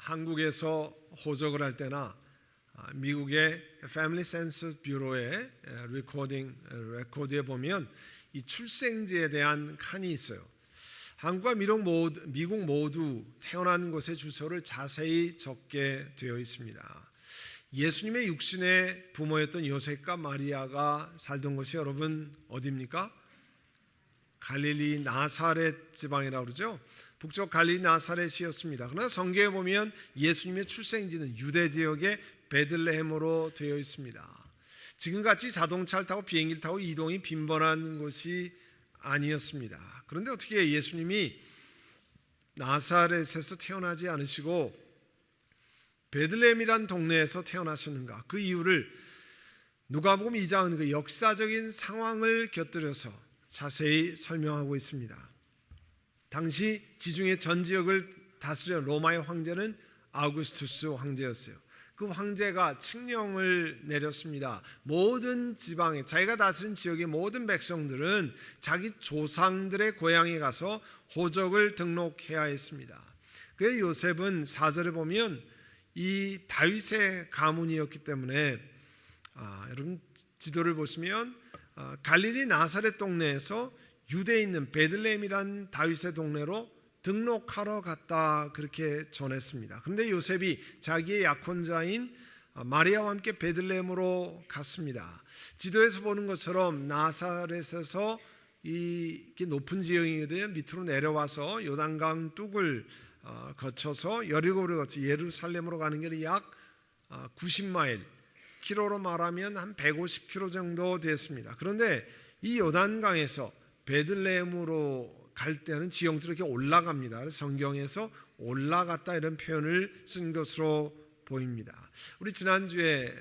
한국에서 호적을 할 때나 미국의 패밀리 센서스 뷰로의 레코드에 보면 이 출생지에 대한 칸이 있어요. 한국과 미국 모두 태어난 곳의 주소를 자세히 적게 되어 있습니다. 예수님의 육신의 부모였던 요셉과 마리아가 살던 곳이 여러분 어디입니까? 갈릴리 나사렛 지방이라고 그러죠. 북쪽 갈릴리 나사렛이었습니다. 그러나 성경에 보면 예수님의 출생지는 유대 지역의 베들레헴으로 되어 있습니다. 지금같이 자동차를 타고 비행기를 타고 이동이 빈번한 곳이 아니었습니다. 그런데 어떻게 예수님이 나사렛에서 태어나지 않으시고 베들레헴이란 동네에서 태어나셨는가? 그 이유를 누가복음 2장은 그 역사적인 상황을 곁들여서 자세히 설명하고 있습니다. 당시 지중해 전 지역을 다스려 로마의 황제는 아우구스투스 황제였어요. 그 황제가 칙령을 내렸습니다. 모든 지방에 자기가 다스린 지역의 모든 백성들은 자기 조상들의 고향에 가서 호적을 등록해야 했습니다. 그래서 요셉은 4절에 보면 이 다윗의 가문이었기 때문에 여러분 지도를 보시면 갈릴리 나사렛 동네에서 유대에 있는 베들레헴이란 다윗의 동네로 등록하러 갔다 그렇게 전했습니다. 그런데 요셉이 자기의 약혼자인 마리아와 함께 베들레헴으로 갔습니다. 지도에서 보는 것처럼 나사렛에서 이게 높은 지형이거든요. 밑으로 내려와서 요단강 뚝을 거쳐서 여리고를 거쳐 예루살렘으로 가는 길이 약 90마일, 키로로 말하면 한 150km 정도 됐습니다. 그런데 이 요단강에서 베들레헴으로 갈 때는 지형들이 이렇게 올라갑니다. 그래서 성경에서 올라갔다 이런 표현을 쓴 것으로 보입니다. 우리 지난주에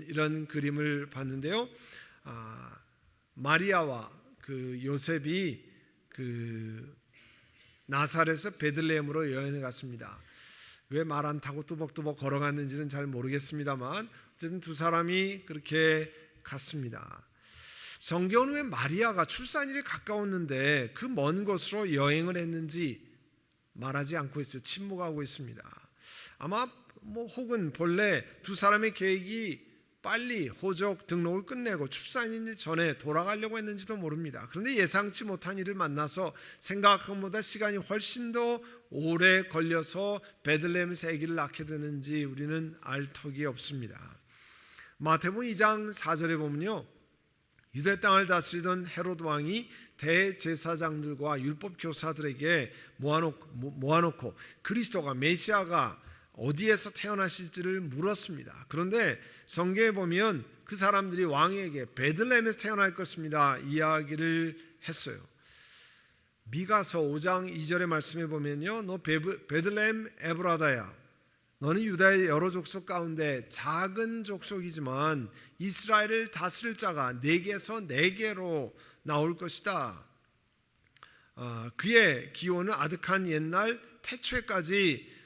이런 그림을 봤는데요. 마리아와 그 요셉이 그 나사렛에서 베들레헴으로 여행을 갔습니다. 왜 말 안 타고 뚜벅뚜벅 걸어갔는지는 잘 모르겠습니다만 어쨌든 두 사람이 그렇게 갔습니다. 성경은 왜 마리아가 출산일에 가까웠는데 그 먼 곳으로 여행을 했는지 말하지 않고 있어요. 침묵하고 있습니다. 아마 혹은 본래 두 사람의 계획이 빨리 호적 등록을 끝내고 출산일 전에 돌아가려고 했는지도 모릅니다. 그런데 예상치 못한 일을 만나서 생각한 것보다 시간이 훨씬 더 오래 걸려서 베들레헴에서 아기를 낳게 되는지 우리는 알 턱이 없습니다. 마태복음 2장 4절에 보면요, 유대 땅을 다스리던 헤롯 왕이 대제사장들과 율법 교사들에게 모아놓고 그리스도가 메시아가 어디에서 태어나실지를 물었습니다. 그런데 성경에 보면 그 사람들이 왕에게 베들레헴에서 태어날 것입니다 이야기를 했어요. 미가서 5장 2절의 말씀에 보면요, 너 베들레헴 에브라다야, 너는 유다의 여러 족속 가운데 작은 족속이지만 이스라엘을 다스릴 자가 네개에서 네개로 나올 것이다. 그의 기원은 아득한 옛날 태초에까지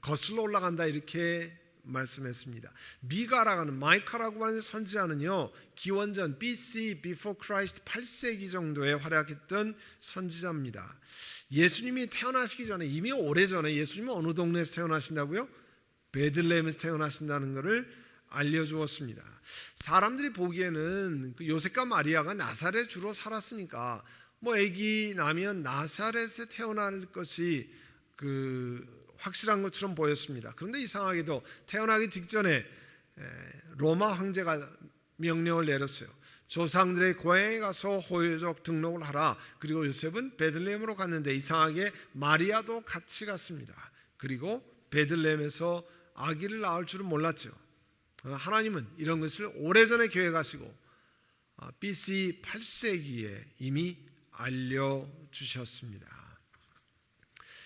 거슬러 올라간다 이렇게 말씀했습니다. 미가라고 하는 마이카라고 하는 선지자는요, 기원전 BC, Before Christ 8세기 정도에 활약했던 선지자입니다. 예수님이 태어나시기 전에 이미 오래전에 예수님은 어느 동네에서 태어나신다고요? 베들레헴에서 태어나신다는 것을 알려주었습니다. 사람들이 보기에는 그 요셉과 마리아가 나사렛에 주로 살았으니까 아기 나면 나사렛에 태어날 것이 확실한 것처럼 보였습니다. 그런데 이상하게도 태어나기 직전에 로마 황제가 명령을 내렸어요. 조상들의 고향에 가서 호적 등록을 하라. 그리고 요셉은 베들레헴으로 갔는데 이상하게 마리아도 같이 갔습니다. 그리고 베들레헴에서 아기를 낳을 줄은 몰랐죠. 하나님은 이런 것을 오래전에 계획하시고 BC 8세기에 이미 알려주셨습니다.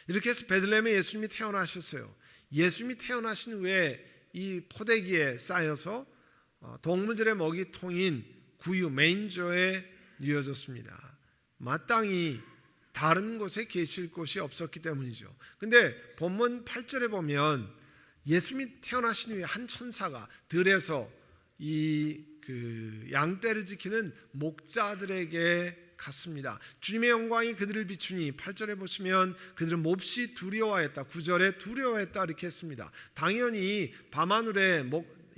이렇게 해서 베들레헴에 예수님이 태어나셨어요. 예수님이 태어나신 후에 이 포대기에 쌓여서 동물들의 먹이통인 구유 메인저에 뉘어졌습니다. 마땅히 다른 곳에 계실 곳이 없었기 때문이죠. 근데 본문 8절에 보면 예수님이 태어나신 후에 한 천사가 들에서 이 양떼를 지키는 목자들에게 갔습니다. 주님의 영광이 그들을 비추니 8절에 보시면 그들은 몹시 두려워했다. 9절에 두려워했다 이렇게 했습니다. 당연히 밤하늘에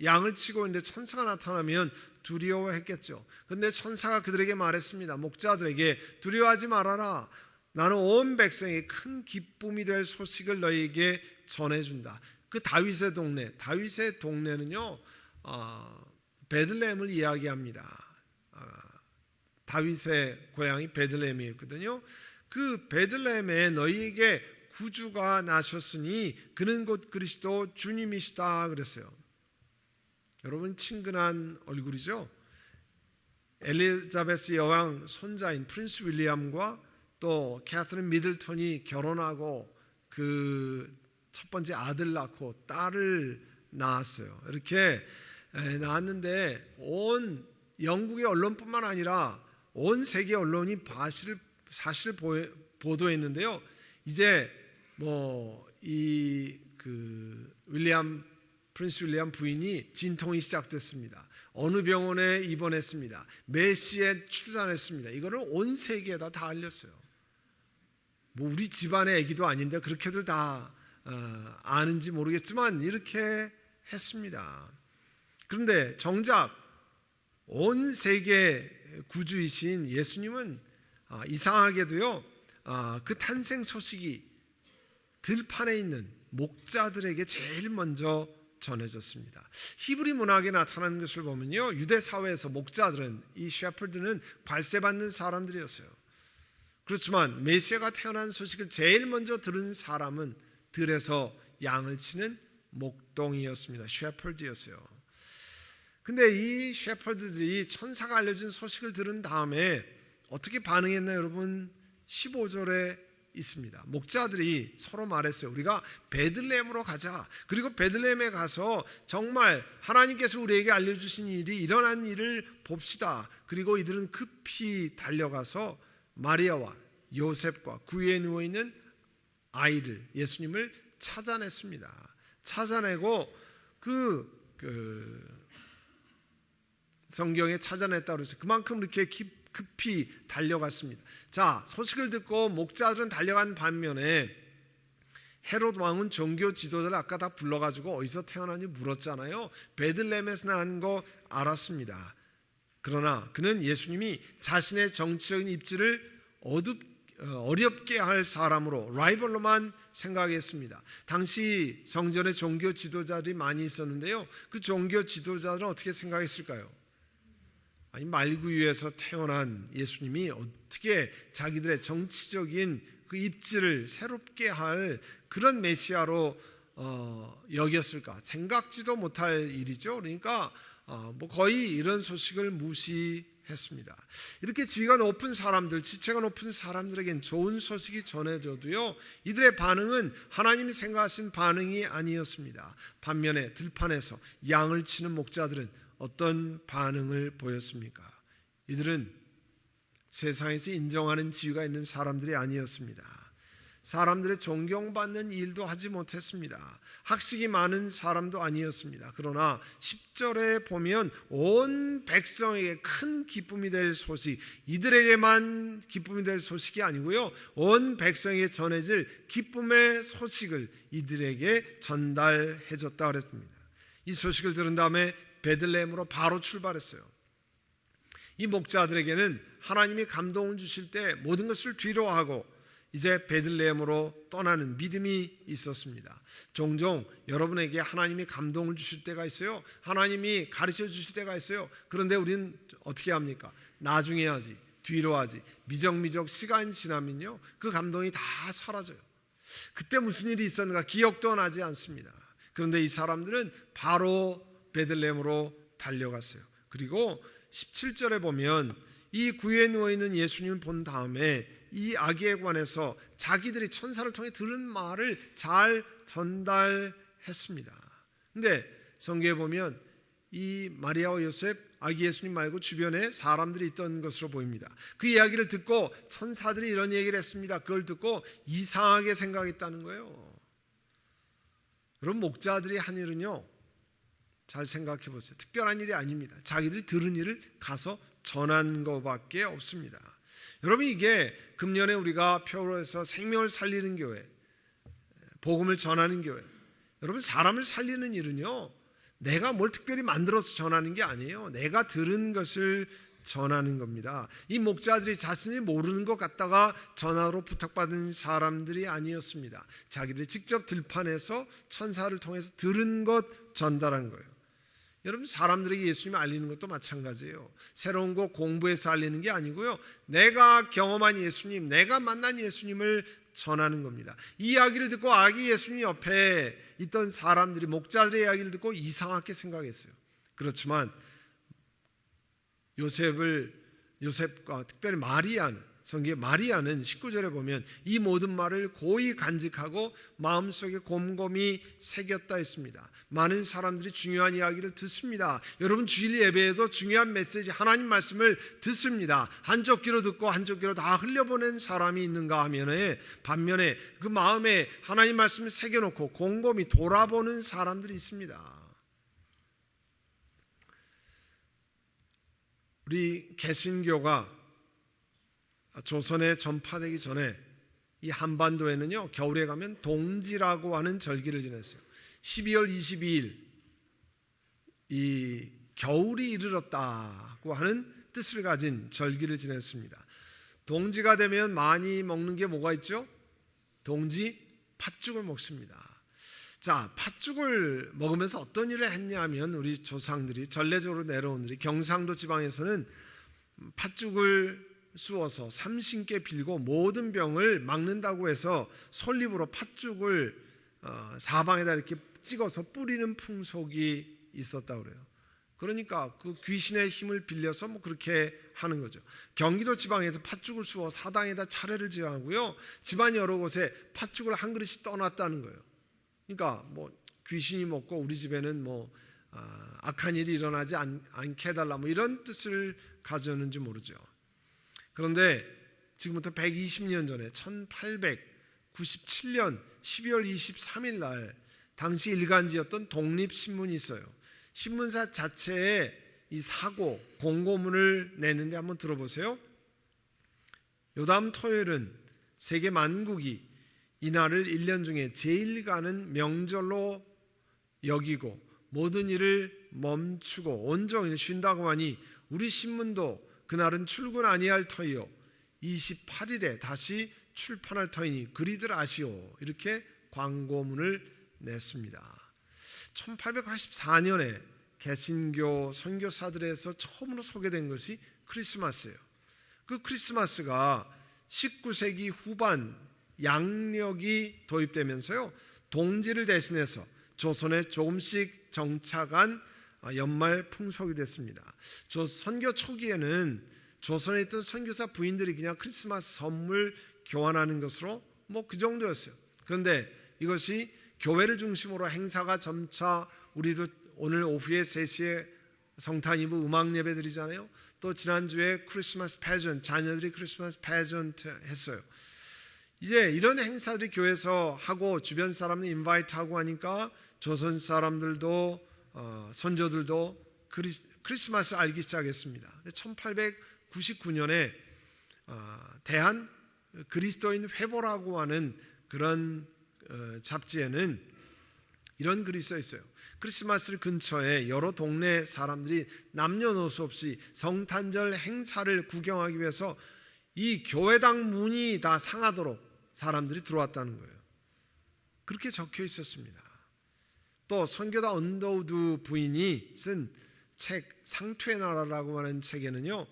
양을 치고 있는데 천사가 나타나면 두려워했겠죠. 그런데 천사가 그들에게 말했습니다. 목자들에게 두려워하지 말아라. 나는 온 백성에게 큰 기쁨이 될 소식을 너희에게 전해준다. 그 다윗의 동네는요 베들레헴을 이야기합니다. 다윗의 고향이 베들레헴이었거든요. 그 베들레헴에 너희에게 구주가 나셨으니 그는 곧 그리스도 주님이시다 그랬어요. 여러분 친근한 얼굴이죠. 엘리자베스 여왕 손자인 프린스 윌리엄과 또 캐서린 미들턴이 결혼하고 그 첫 번째 아들 낳고 딸을 낳았어요. 이렇게 낳았는데 온 영국의 언론뿐만 아니라 온 세계 언론이 사실을 보도했는데요. 이제 프린스 윌리엄 부인이 진통이 시작됐습니다. 어느 병원에 입원했습니다. 몇 시에 출산했습니다. 이거를 온 세계에다 다 알렸어요. 우리 집안의 아기도 아닌데 그렇게들 다 아는지 모르겠지만 이렇게 했습니다. 그런데 정작 온 세계 구주이신 예수님은 이상하게도요 그 탄생 소식이 들판에 있는 목자들에게 제일 먼저 전해졌습니다. 히브리 문학에 나타나는 것을 보면요 유대 사회에서 목자들은 이 셰퍼드는 관세받는 사람들이었어요. 그렇지만 메시아가 태어난 소식을 제일 먼저 들은 사람은 들에서 양을 치는 목동이었습니다. 셰퍼드였어요. 근데 이 셰퍼드들이 천사가 알려준 소식을 들은 다음에 어떻게 반응했나요, 여러분? 15절에 있습니다. 목자들이 서로 말했어요. 우리가 베들레헴으로 가자. 그리고 베들레헴에 가서 정말 하나님께서 우리에게 알려주신 일이 일어난 일을 봅시다. 그리고 이들은 급히 달려가서 마리아와 요셉과 구유에 누워있는 아이를 예수님을 찾아냈습니다. 찾아내고 성경에 찾아냈다고 그랬어요. 그만큼 이렇게 급히 달려갔습니다. 자, 소식을 듣고 목자들은 달려간 반면에 헤롯 왕은 종교 지도자를 아까 다 불러가지고 어디서 태어났는지 물었잖아요. 베들레헴에서 난 거 알았습니다. 그러나 그는 예수님이 자신의 정치적인 입지를 어렵게 할 사람으로 라이벌로만 생각했습니다. 당시 성전에 종교 지도자들이 많이 있었는데요. 그 종교 지도자들은 어떻게 생각했을까요? 아니 말구유에서 태어난 예수님이 어떻게 자기들의 정치적인 그 입지를 새롭게 할 그런 메시아로 여겼을까? 생각지도 못할 일이죠. 그러니까 거의 이런 소식을 무시했습니다. 이렇게 지위가 높은 사람들, 지체가 높은 사람들에겐 좋은 소식이 전해져도요 이들의 반응은 하나님이 생각하신 반응이 아니었습니다. 반면에 들판에서 양을 치는 목자들은 어떤 반응을 보였습니까? 이들은 세상에서 인정하는 지위가 있는 사람들이 아니었습니다. 사람들의 존경받는 일도 하지 못했습니다. 학식이 많은 사람도 아니었습니다. 그러나 10절에 보면 온 백성에게 큰 기쁨이 될 소식, 이들에게만 기쁨이 될 소식이 아니고요 온 백성에게 전해질 기쁨의 소식을 이들에게 전달해줬다 그랬습니다. 이 소식을 들은 다음에 베들레헴으로 바로 출발했어요. 이 목자들에게는 하나님이 감동을 주실 때 모든 것을 뒤로하고 이제 베들레헴으로 떠나는 믿음이 있었습니다. 종종 여러분에게 하나님이 감동을 주실 때가 있어요. 하나님이 가르쳐 주실 때가 있어요. 그런데 우리는 어떻게 합니까? 나중에 하지, 뒤로 하지. 미적미적 시간 지나면요 그 감동이 다 사라져요. 그때 무슨 일이 있었는가 기억도 나지 않습니다. 그런데 이 사람들은 바로 베들레헴으로 달려갔어요. 그리고 17절에 보면 이 구유에 누워있는 예수님을 본 다음에 이 아기에 관해서 자기들이 천사를 통해 들은 말을 잘 전달했습니다. 근데 성경에 보면 이 마리아와 요셉, 아기 예수님 말고 주변에 사람들이 있던 것으로 보입니다. 그 이야기를 듣고 천사들이 이런 얘기를 했습니다. 그걸 듣고 이상하게 생각했다는 거예요. 여러분 목자들이 한 일은요 잘 생각해 보세요. 특별한 일이 아닙니다. 자기들이 들은 일을 가서 전한 것밖에 없습니다. 여러분, 이게 금년에 우리가 표로에서 생명을 살리는 교회, 복음을 전하는 교회, 여러분, 사람을 살리는 일은요, 내가 뭘 특별히 만들어서 전하는 게 아니에요. 내가 들은 것을 전하는 겁니다. 이 목자들이 자신이 모르는 것 같다가 전화로 부탁받은 사람들이 아니었습니다. 자기들이 직접 들판에서 천사를 통해서 들은 것 전달한 거예요. 여러분, 사람들에게 예수님을 알리는 것도 마찬가지예요. 새로운 거 공부해서 알리는 게 아니고요, 내가 경험한 예수님, 내가 만난 예수님을 전하는 겁니다. 이 이야기를 듣고 아기 예수님 옆에 있던 사람들이 목자들의 이야기를 듣고 이상하게 생각했어요. 그렇지만 요셉과 특별히 마리아는, 성경의 마리아는 19절에 보면 이 모든 말을 고이 간직하고 마음속에 곰곰이 새겼다 했습니다. 많은 사람들이 중요한 이야기를 듣습니다. 여러분, 주일 예배에도 중요한 메시지, 하나님 말씀을 듣습니다. 한쪽 귀로 듣고 한쪽 귀로 다 흘려보낸 사람이 있는가 하면, 반면에 그 마음에 하나님 말씀을 새겨놓고 곰곰이 돌아보는 사람들이 있습니다. 우리 개신교가 조선에 전파되기 전에 이 한반도에는요, 겨울에 가면 동지라고 하는 절기를 지냈어요. 12월 22일, 이 겨울이 이르렀다고 하는 뜻을 가진 절기를 지냈습니다. 동지가 되면 많이 먹는 게 뭐가 있죠? 동지 팥죽을 먹습니다. 자, 팥죽을 먹으면서 어떤 일을 했냐면, 우리 조상들이, 전례적으로 내려온 들이 경상도 지방에서는 팥죽을 쑤어서 삼신께 빌고 모든 병을 막는다고 해서 솔잎으로 팥죽을 사방에다 이렇게 찍어서 뿌리는 풍속이 있었다고 그래요. 그러니까 그 귀신의 힘을 빌려서 뭐 그렇게 하는 거죠. 경기도 지방에서 팥죽을 쑤어 사당에다 차례를 지어하고요, 집안 여러 곳에 팥죽을 한 그릇씩 떠났다는 거예요. 그러니까 뭐 귀신이 먹고 우리 집에는 뭐 악한 일이 일어나지 않게 해달라, 뭐 이런 뜻을 가졌는지 모르죠. 그런데 지금부터 120년 전에 1897년 12월 23일 날 당시 일간지였던 독립신문이 있어요. 신문사 자체에 이 사고 공고문을 내는데 한번 들어보세요. 요다음 토요일은 세계 만국이 이날을 1년 중에 제일 가는 명절로 여기고 모든 일을 멈추고 온종일 쉰다고 하니 우리 신문도 그날은 출근 아니할 터이요 28일에 다시 출판할 터이니 그리들 아시오, 이렇게 광고문을 냈습니다. 1884년에 개신교 선교사들에서 처음으로 소개된 것이 크리스마스예요. 그 크리스마스가 19세기 후반 양력이 도입되면서요, 동지를 대신해서 조선에 조금씩 정착한 연말 풍속이 됐습니다. 선교 초기에는 조선에 있던 선교사 부인들이 그냥 크리스마스 선물 교환하는 것으로 뭐 그 정도였어요. 그런데 이것이 교회를 중심으로 행사가 점차, 우리도 오늘 오후에 3시에 성탄 이브 음악 예배 드리잖아요. 또 지난주에 크리스마스 패전트, 자녀들이 크리스마스 패전트 했어요. 이제 이런 행사들이 교회에서 하고 주변 사람들 인바이트하고 하니까 조선 사람들도 선조들도 크리스마스를 알기 시작했습니다. 1899년에 대한 그리스도인 회보라고 하는 그런 잡지에는 이런 글이 써 있어요. 크리스마스 근처에 여러 동네 사람들이 남녀노소 없이 성탄절 행사를 구경하기 위해서 이 교회당 문이 다 상하도록 사람들이 들어왔다는 거예요. 그렇게 적혀 있었습니다. 또 선교다 언더우드 부인이 쓴 책 상투의 나라라고 하는 책에는요,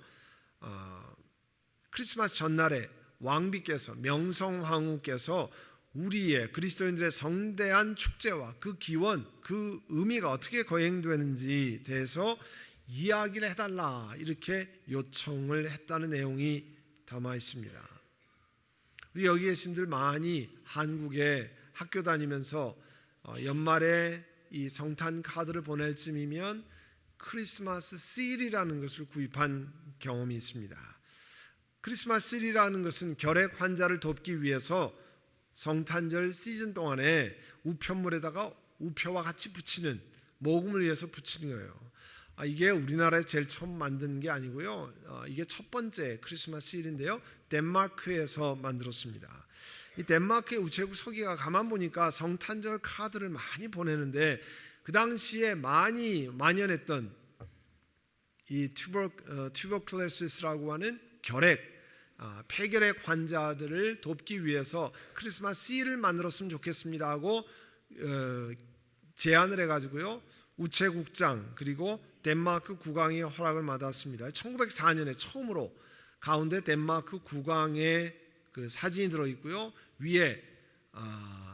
크리스마스 전날에 왕비께서, 명성황후께서 우리의 그리스도인들의 성대한 축제와 그 기원, 그 의미가 어떻게 거행되는지 대해서 이야기를 해달라, 이렇게 요청을 했다는 내용이 담아 있습니다. 우리 여기 계신 분들 많이 한국에 학교 다니면서 연말에 이 성탄 카드를 보낼 쯤이면 크리스마스 실이라는 것을 구입한 경험이 있습니다. 크리스마스 실이라는 것은 결핵 환자를 돕기 위해서 성탄절 시즌 동안에 우편물에다가 우표와 같이 붙이는, 모금을 위해서 붙이는 거예요. 이게 우리나라에 제일 처음 만든 게 아니고요. 이게 첫 번째 크리스마스 일인데요. 덴마크에서 만들었습니다. 이 덴마크의 우체국 서기가 가만 보니까 성탄절 카드를 많이 보내는데 그 당시에 많이 만연했던 이 튜버클로시스라고 하는 폐결핵 환자들을 돕기 위해서 크리스마스 일을 만들었으면 좋겠습니다 하고 제안을 해가지고요. 우체국장 그리고 덴마크 국왕의 허락을 받았습니다. 1904년에 처음으로 가운데 덴마크 국왕의 그 사진이 들어있고요. 위에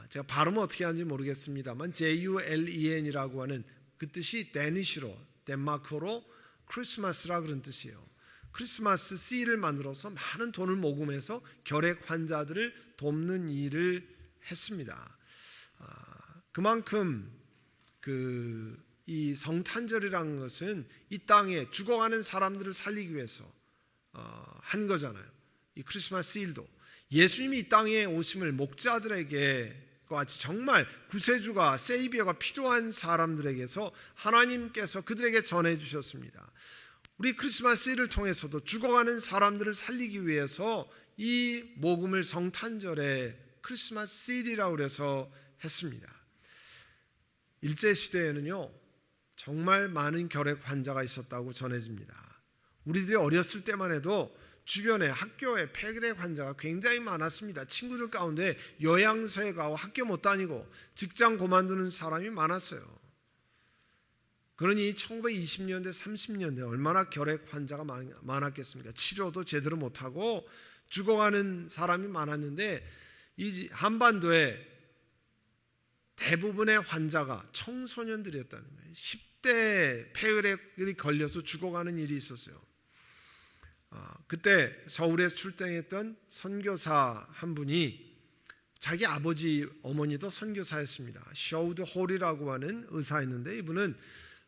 제가 발음은 어떻게 하는지 모르겠습니다만 JULEN이라고 하는 그 뜻이 데니시로 덴마크어로 크리스마스라 그런 뜻이에요. 크리스마스 씨를 만들어서 많은 돈을 모금해서 결핵 환자들을 돕는 일을 했습니다. 그만큼 이 성탄절이라는 것은 이 땅에 죽어가는 사람들을 살리기 위해서 한 거잖아요. 이 크리스마스 일도 예수님이 이 땅에 오심을 목자들에게 같이 정말 구세주가 세이비어가 필요한 사람들에게서 하나님께서 그들에게 전해주셨습니다. 우리 크리스마스 일을 통해서도 죽어가는 사람들을 살리기 위해서 이 모금을 성탄절에 크리스마스 일이라고 그래서 했습니다. 일제시대에는요 정말 많은 결핵 환자가 있었다고 전해집니다. 우리들이 어렸을 때만 해도 주변에 학교에 폐결핵 환자가 굉장히 많았습니다. 친구들 가운데 요양서에 가고 학교 못 다니고 직장 그만두는 사람이 많았어요. 그러니 1920년대 30년대 얼마나 결핵 환자가 많았겠습니까? 치료도 제대로 못하고 죽어가는 사람이 많았는데 이 한반도에 대부분의 환자가 청소년들이었다는 거예요. 10대 폐혈액이 걸려서 죽어가는 일이 있었어요. 그때 서울에서 출장했던 선교사 한 분이 자기 아버지 어머니도 선교사였습니다. 셔우드 홀이라고 하는 의사였는데 이분은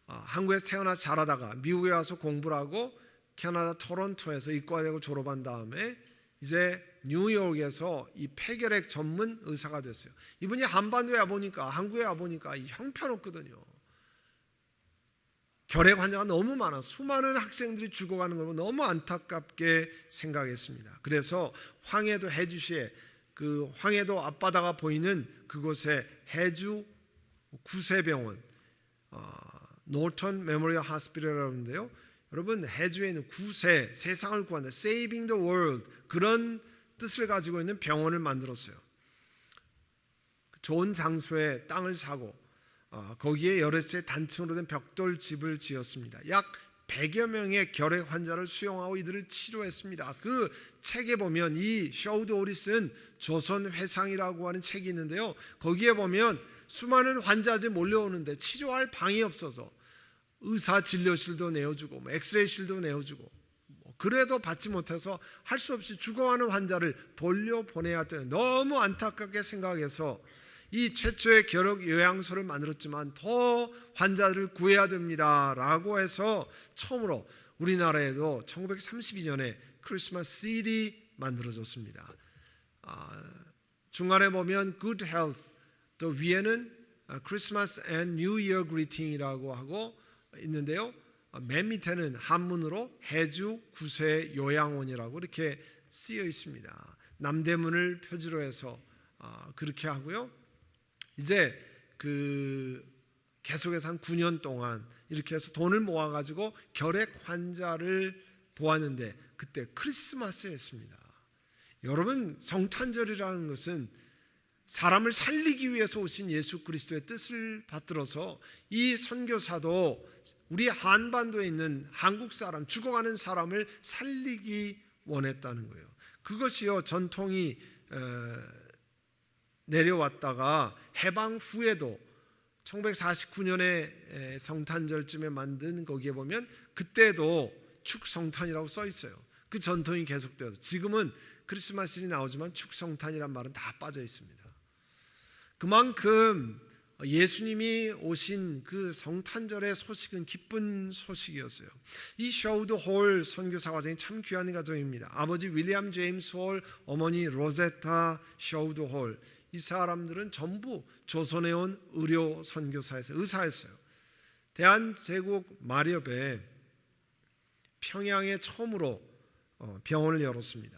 한국에서 태어나 자라다가 미국에 와서 공부를 하고 캐나다 토론토에서 이과대학을 졸업한 다음에 이제 뉴욕에서 이 폐결핵 전문 의사가 됐어요. 이분이 한반도에 와보니까 한국에 와보니까 형편없거든요. 결핵 환자가 너무 많아 수많은 학생들이 죽어가는 걸 너무 안타깝게 생각했습니다. 그래서 황해도 해주시에 그 황해도 앞바다가 보이는 그곳에 해주 구세병원 노턴 메모리얼 하스피털이라고 하는데요. 여러분 해주에 있는 구세 세상을 구한다 Saving the World 그런 뜻을 가지고 있는 병원을 만들었어요. 좋은 장소에 땅을 사고 거기에 여러 채 단층으로 된 벽돌집을 지었습니다. 약 100여 명의 결핵 환자를 수용하고 이들을 치료했습니다. 그 책에 보면 이 셔우드 홀이 쓴 조선 회상이라고 하는 책이 있는데요. 거기에 보면 수많은 환자들이 몰려오는데 치료할 방이 없어서 의사 진료실도 내어주고 엑스레이실도 내어주고 그래도 받지 못해서 할 수 없이 죽어가는 환자를 돌려보내야 되는 너무 안타깝게 생각해서 이 최초의 결핵 요양소를 만들었지만 더 환자들을 구해야 됩니다 라고 해서 처음으로 우리나라에도 1932년에 크리스마스 일이 만들어졌습니다. 중간에 보면 Good Health 또 위에는 Christmas and New Year Greeting이라고 하고 있는데요. 맨 밑에는 한문으로 해주 구세 요양원이라고 이렇게 쓰여 있습니다. 남대문을 표지로 해서 그렇게 하고요. 이제 계속해서 한 9년 동안 이렇게 해서 돈을 모아가지고 결핵 환자를 도왔는데 그때 크리스마스에 했습니다. 여러분 성탄절이라는 것은 사람을 살리기 위해서 오신 예수 그리스도의 뜻을 받들어서 이 선교사도 우리 한반도에 있는 한국 사람 죽어가는 사람을 살리기 원했다는 거예요. 그것이요 전통이 내려왔다가 해방 후에도 1949년에 성탄절쯤에 만든 거기에 보면 그때도 축성탄이라고 써 있어요. 그 전통이 계속되어서 지금은 크리스마스이 나오지만 축성탄이란 말은 다 빠져 있습니다. 그만큼 예수님이 오신 그 성탄절의 소식은 기쁜 소식이었어요. 이 셔우드 홀 선교사 가정이 참 귀한 가정입니다. 아버지 윌리엄 제임스 홀, 어머니 로제타 셔우드 홀. 이 사람들은 전부 조선에 온 의료 선교사에서 의사였어요. 대한제국 마렵에 평양에 처음으로 병원을 열었습니다.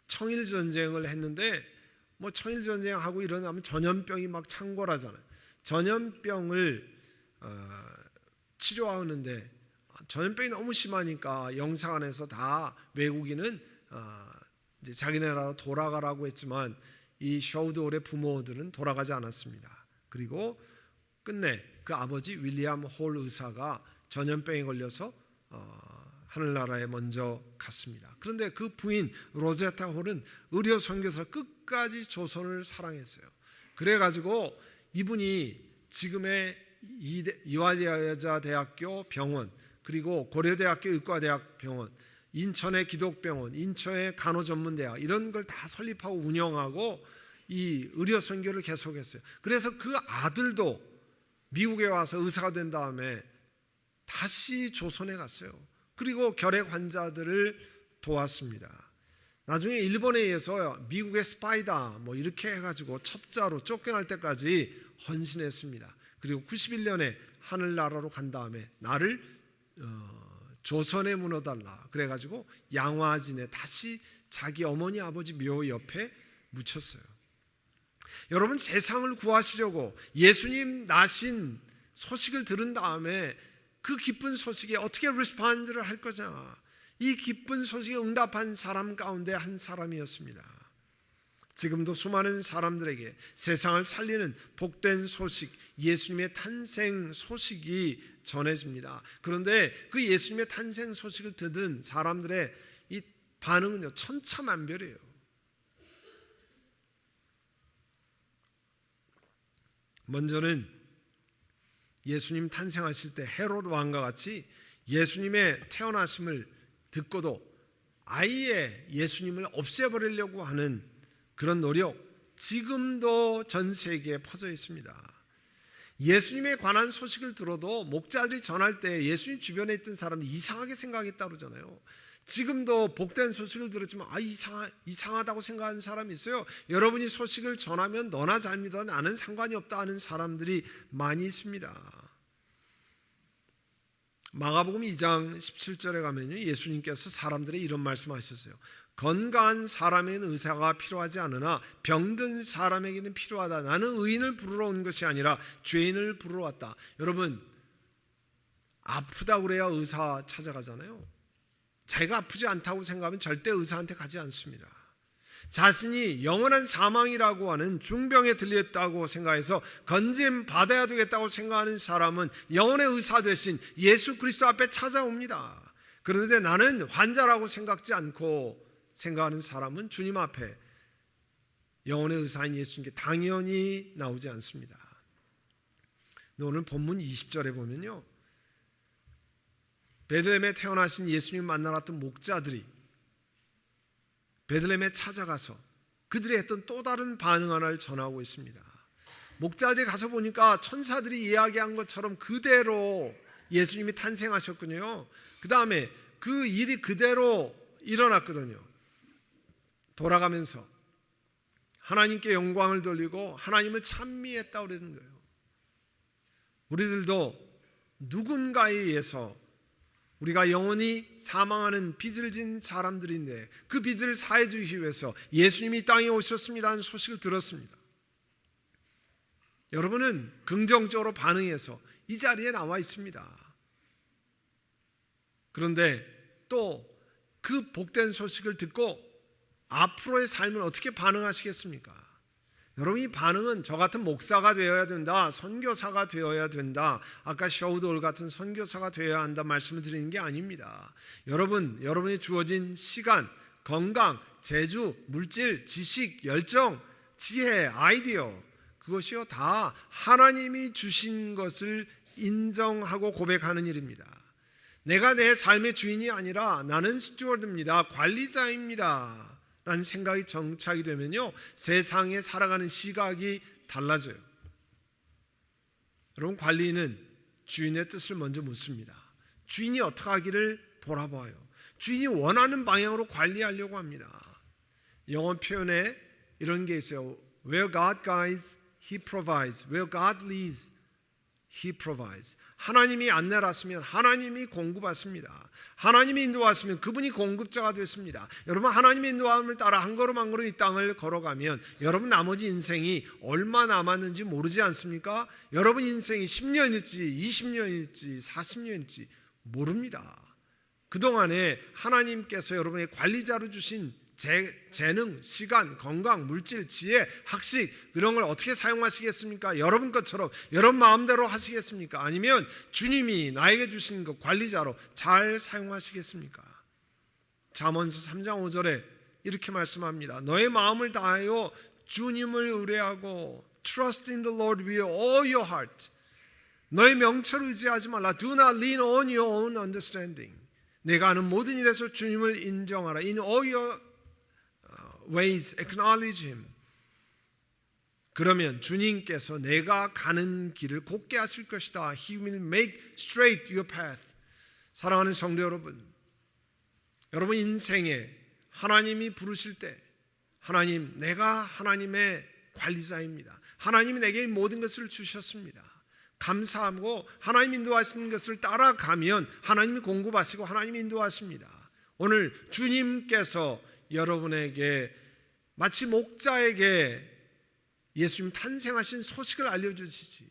청일전쟁을 했는데 뭐 청일전쟁하고 일어나면 전염병이 막 창궐하잖아요. 전염병을 치료하는데 전염병이 너무 심하니까 영사관에서 다 외국인은 이제 자기네 나라 돌아가라고 했지만 이 셔우드홀의 부모들은 돌아가지 않았습니다. 그리고 끝내 그 아버지 윌리엄 홀 의사가 전염병에 걸려서 하늘나라에 먼저 갔습니다. 그런데 그 부인 로제타 홀은 의료 선교사 끝까지 조선을 사랑했어요. 그래가지고 이분이 지금의 이화여자대학교 병원, 그리고 고려대학교 의과대학 병원, 인천의 기독병원, 인천의 간호전문대학 이런 걸 다 설립하고 운영하고 이 의료 선교를 계속했어요. 그래서 그 아들도 미국에 와서 의사가 된 다음에 다시 조선에 갔어요. 그리고 결핵 환자들을 도왔습니다. 나중에 일본에 의해서 미국의 스파이다 뭐 이렇게 해가지고 첩자로 쫓겨날 때까지 헌신했습니다. 그리고 91년에 하늘나라로 간 다음에 나를 조선에 묻어달라 그래가지고 양화진에 다시 자기 어머니 아버지 묘 옆에 묻혔어요. 여러분, 세상을 구하시려고 예수님 나신 소식을 들은 다음에 그 기쁜 소식에 어떻게 리스폰드를 할 거냐, 이 기쁜 소식에 응답한 사람 가운데 한 사람이었습니다. 지금도 수많은 사람들에게 세상을 살리는 복된 소식, 예수님의 탄생 소식이 전해집니다. 그런데 그 예수님의 탄생 소식을 듣은 사람들의 이 반응은요, 천차만별이에요. 먼저는 예수님 탄생하실 때 헤롯 왕과 같이 예수님의 태어나심을 듣고도 아예 예수님을 없애버리려고 하는 그런 노력, 지금도 전 세계에 퍼져 있습니다. 예수님에 관한 소식을 들어도 목자들이 전할 때 예수님 주변에 있던 사람이 이상하게 생각했다고 그러잖아요. 지금도 복된 소식을 들었지만 이상하다고 생각하는 사람이 있어요. 여러분이 소식을 전하면 너나 잘 믿어, 나는 상관이 없다 하는 사람들이 많이 있습니다. 마가복음 2장 17절에 가면요, 예수님께서 사람들의 이런 말씀하셨어요. 건강한 사람에게는 의사가 필요하지 않으나 병든 사람에게는 필요하다. 나는 의인을 부르러 온 것이 아니라 죄인을 부르러 왔다. 여러분, 아프다 그래야 의사 찾아가잖아요. 자기가 아프지 않다고 생각하면 절대 의사한테 가지 않습니다. 자신이 영원한 사망이라고 하는 중병에 들렸다고 생각해서 건짐 받아야 되겠다고 생각하는 사람은 영원의 의사 되신 예수 그리스도 앞에 찾아옵니다. 그런데 나는 환자라고 생각지 않고 생각하는 사람은 주님 앞에 영원의 의사인 예수님께 당연히 나오지 않습니다. 오늘 본문 20절에 보면요, 베들레헴에 태어나신 예수님 만나러 왔던 목자들이 베들레헴에 찾아가서 그들이 했던 또 다른 반응 하나를 전하고 있습니다. 목자들이 가서 보니까 천사들이 이야기한 것처럼 그대로 예수님이 탄생하셨군요. 그 다음에 그 일이 그대로 일어났거든요. 돌아가면서 하나님께 영광을 돌리고 하나님을 찬미했다고 그러는 거예요. 우리들도 누군가에 의해서 우리가 영원히 사망하는 빚을 진 사람들인데 그 빚을 사해 주기 위해서 예수님이 이 땅에 오셨습니다 하는 소식을 들었습니다. 여러분은 긍정적으로 반응해서 이 자리에 나와 있습니다. 그런데 또 그 복된 소식을 듣고 앞으로의 삶을 어떻게 반응하시겠습니까? 여러분, 이 반응은 저 같은 목사가 되어야 된다, 선교사가 되어야 된다, 아까 셔우드홀 같은 선교사가 되어야 한다 말씀을 드리는 게 아닙니다. 여러분이 주어진 시간, 건강, 재주, 물질, 지식, 열정, 지혜, 아이디어, 그것이요 다 하나님이 주신 것을 인정하고 고백하는 일입니다. 내가 내 삶의 주인이 아니라 나는 스튜어드입니다, 관리자입니다 라는 생각이 정착이 되면요, 세상에 살아가는 시각이 달라져요. 여러분, 관리인은 주인의 뜻을 먼저 묻습니다. 주인이 어떻게 하기를 돌아봐요. 주인이 원하는 방향으로 관리하려고 합니다. 영어 표현에 이런 게 있어요. Where God guides, He provides. Where God leads, He provides. 하나님이 안내를 하시면 하나님이 공급하십니다. 하나님이 인도하시면 그분이 공급자가 됐습니다. 여러분, 하나님의 인도함을 따라 한 걸음 한 걸음 이 땅을 걸어가면 여러분 나머지 인생이 얼마 남았는지 모르지 않습니까? 여러분 인생이 10년일지 20년일지 40년일지 모릅니다. 그동안에 하나님께서 여러분의 관리자로 주신 재능, 시간, 건강, 물질, 지혜, 학식 이런 걸 어떻게 사용하시겠습니까? 여러분 것처럼 여러분 마음대로 하시겠습니까? 아니면 주님이 나에게 주신 그 관리자로 잘 사용하시겠습니까? 잠언서 3장 5절에 이렇게 말씀합니다. 너의 마음을 다하여 주님을 의뢰하고 Trust in the Lord with all your heart. 너의 명철을 의지하지 말라. Do not lean on your own understanding. 내가 하는 모든 일에서 주님을 인정하라. In all your ways acknowledge him. 그러면 주님께서 내가 가는 길을 곧게 하실 것이다. He will make straight your path. 사랑하는 성도 여러분, 여러분 인생에 하나님이 부르실 때 하나님, 내가 하나님의 관리자입니다. 하나님이 내게 모든 것을 주셨습니다. 감사하고 하나님 인도하시는 것을 따라가면 하나님이 공급하시고 하나님이 인도하십니다. 오늘 주님께서 여러분에게 마치 목자에게 예수님 탄생하신 소식을 알려주시지,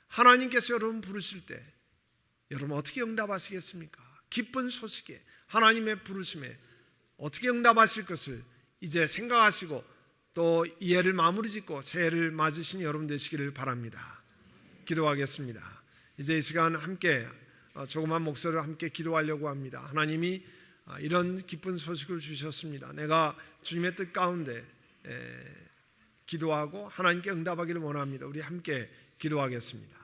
하나님께서 여러분 부르실 때 여러분 어떻게 응답하시겠습니까? 기쁜 소식에 하나님의 부르심에 어떻게 응답하실 것을 이제 생각하시고 또 이 해를 마무리 짓고 새해를 맞으신 여러분 되시기를 바랍니다. 기도하겠습니다. 이제 이 시간 함께 조그만 목소리로 함께 기도하려고 합니다. 하나님이 이런 기쁜 소식을 주셨습니다. 내가 주님의 뜻 가운데 기도하고 하나님께 응답하기를 원합니다. 우리 함께 기도하겠습니다.